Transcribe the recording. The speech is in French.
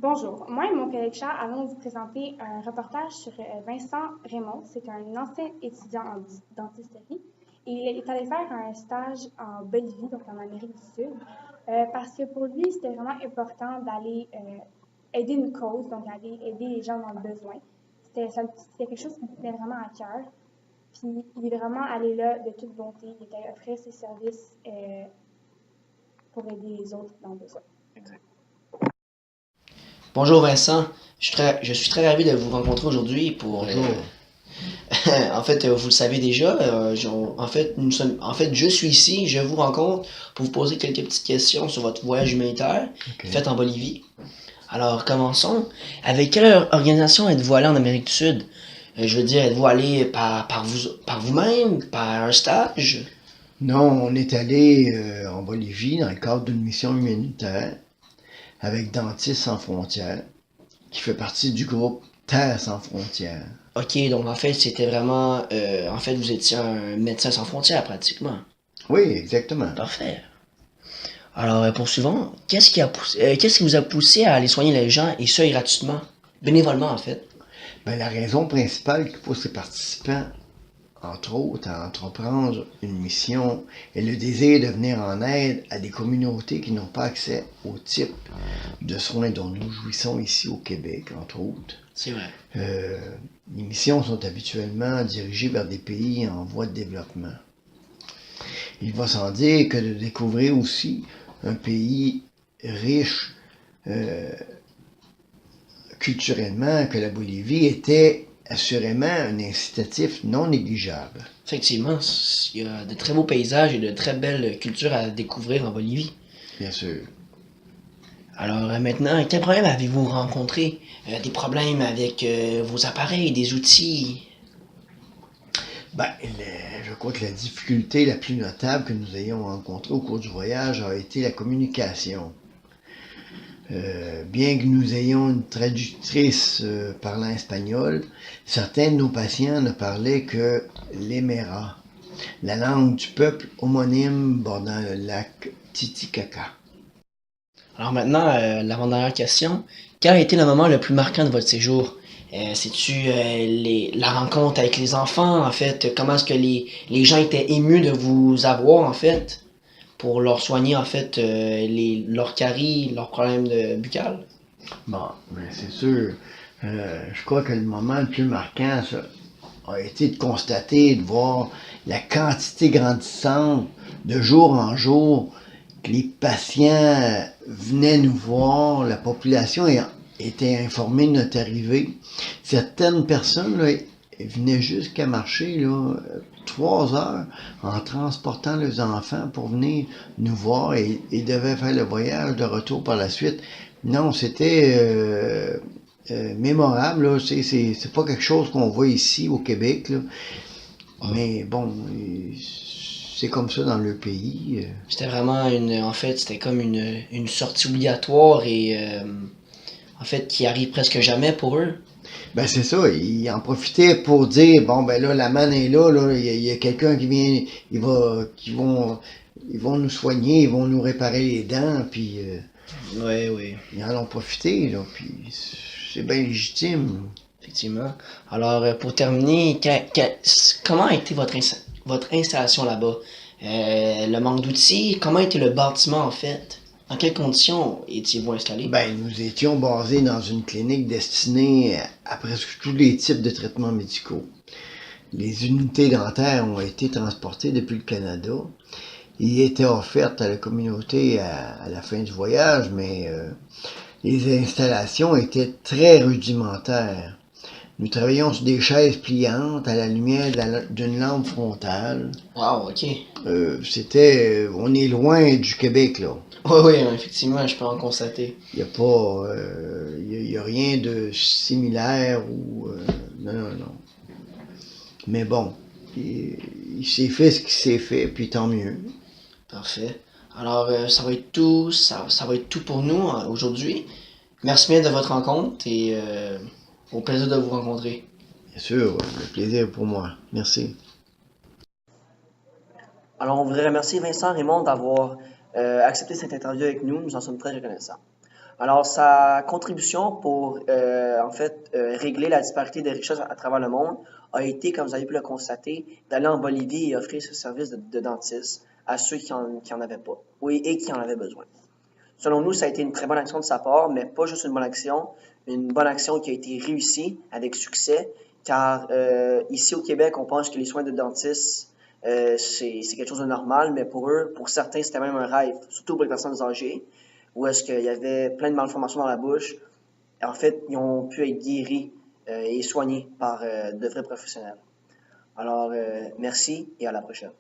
Bonjour, moi et mon collègue Charles allons vous présenter un reportage sur Vincent Raymond. C'est un ancien étudiant en dentisterie. Il est allé faire un stage en Bolivie, donc en Amérique du Sud, parce que pour lui, c'était vraiment important d'aller aider une cause, donc d'aller aider les gens dans le besoin. C'était quelque chose qui lui tenait vraiment à cœur. Puis il est vraiment allé là de toute bonté. Il était offrir ses services pour aider les autres dans le besoin. Bonjour Vincent, je suis très ravi de vous rencontrer aujourd'hui Bonjour. en fait, vous le savez déjà, en fait, je suis ici, je vous rencontre pour vous poser quelques petites questions sur votre voyage humanitaire OK. fait en Bolivie. Alors, commençons. Avec quelle organisation êtes-vous allé en Amérique du Sud? Je veux dire, êtes-vous allé par vous-même, par un stage? Non, on est allé en Bolivie dans le cadre d'une mission humanitaire avec Dentistes sans frontières, qui fait partie du groupe Terre sans frontières. Ok, donc en fait, c'était vraiment, en fait, vous étiez un médecin sans frontières pratiquement. Oui, exactement. Parfait. Alors, poursuivons. Qu'est-ce qui vous a poussé à aller soigner les gens et ça gratuitement? Bénévolement, en fait. Ben, la raison principale qui pousse les participants, entre autres, à entreprendre une mission est le désir de venir en aide à des communautés qui n'ont pas accès au type de soins dont nous jouissons ici au Québec, entre autres. C'est vrai. Euh, les missions sont habituellement dirigées vers des pays en voie de développement. Il va sans dire que de découvrir aussi un pays riche euh, culturellement que la Bolivie était assurément un incitatif non négligeable. Effectivement, il y a de très beaux paysages et de très belles cultures à découvrir en Bolivie. Bien sûr. Alors, maintenant, quels problèmes avez-vous rencontrés? Des problèmes avec vos appareils, des outils? Ben, je crois que la difficulté la plus notable que nous ayons rencontrée au cours du voyage a été la communication. Bien que nous ayons une traductrice parlant espagnol, certains de nos patients ne parlaient que l'Emera, la langue du peuple homonyme bordant le lac Titicaca. Alors maintenant, l'avant-dernière question. Quel a été le moment le plus marquant de votre séjour? C'est-tu la rencontre avec les enfants, en fait? Comment est-ce que les gens étaient émus de vous avoir, en fait, pour leur soigner, en fait, leurs caries, leurs problèmes de buccal? Bon, mais c'est sûr, je crois que le moment le plus marquant ça, a été de constater, de voir la quantité grandissante de jour en jour que les patients venaient nous voir, la population était informée de notre arrivée. Certaines personnes là, venaient jusqu'à marcher là, 3 heures en transportant leurs enfants pour venir nous voir et devaient faire le voyage de retour par la suite. Non, c'était mémorable. Là. C'est pas quelque chose qu'on voit ici au Québec. Là. Mais bon, c'est comme ça dans le pays. C'était vraiment en fait, c'était comme une sortie obligatoire et, en fait, qui arrive presque jamais pour eux. Ben c'est ça, ils en profitaient pour dire bon ben là la manne est là, il y a quelqu'un qui vient, ils vont nous soigner, ils vont nous réparer les dents, puis Oui, oui, ils en ont profité là, puis c'est bien légitime. effectivement. Alors, pour terminer, comment a été votre installation là-bas? Le manque d'outils, comment était le bâtiment en fait? Dans quelles conditions étiez-vous installé? Ben nous étions basés dans une clinique destinée à presque tous les types de traitements médicaux. Les unités dentaires ont été transportées depuis le Canada et étaient offertes à la communauté à la fin du voyage, mais les installations étaient très rudimentaires. Nous travaillions sur des chaises pliantes à la lumière d'une lampe frontale. Wow, ok. On est loin du Québec là. Oui, oui, effectivement, je peux en constater. Il n'y a pas, y a rien de similaire ou non, non, non. Mais bon, il s'est fait ce qui s'est fait, puis tant mieux. Parfait. Alors, ça va être tout, ça va être tout pour nous aujourd'hui. Merci bien de votre rencontre et au plaisir de vous rencontrer. Bien sûr, le plaisir est pour moi. Merci. Alors, on voudrait remercier Vincent Raymond d'avoir accepté cette interview avec nous. Nous en sommes très reconnaissants. Alors, sa contribution pour, régler la disparité des richesses à travers le monde a été, comme vous avez pu le constater, d'aller en Bolivie et offrir ce service de dentiste à ceux qui en avaient pas, oui, et qui en avaient besoin. Selon nous, ça a été une très bonne action de sa part, mais pas juste une bonne action qui a été réussie avec succès, car ici au Québec, on pense que les soins de dentiste, c'est quelque chose de normal, mais pour eux, pour certains, c'était même un rêve, surtout pour les personnes âgées, où est-ce qu'il y avait plein de malformations dans la bouche. En fait, ils ont pu être guéris et soignés par de vrais professionnels. Alors, merci et à la prochaine.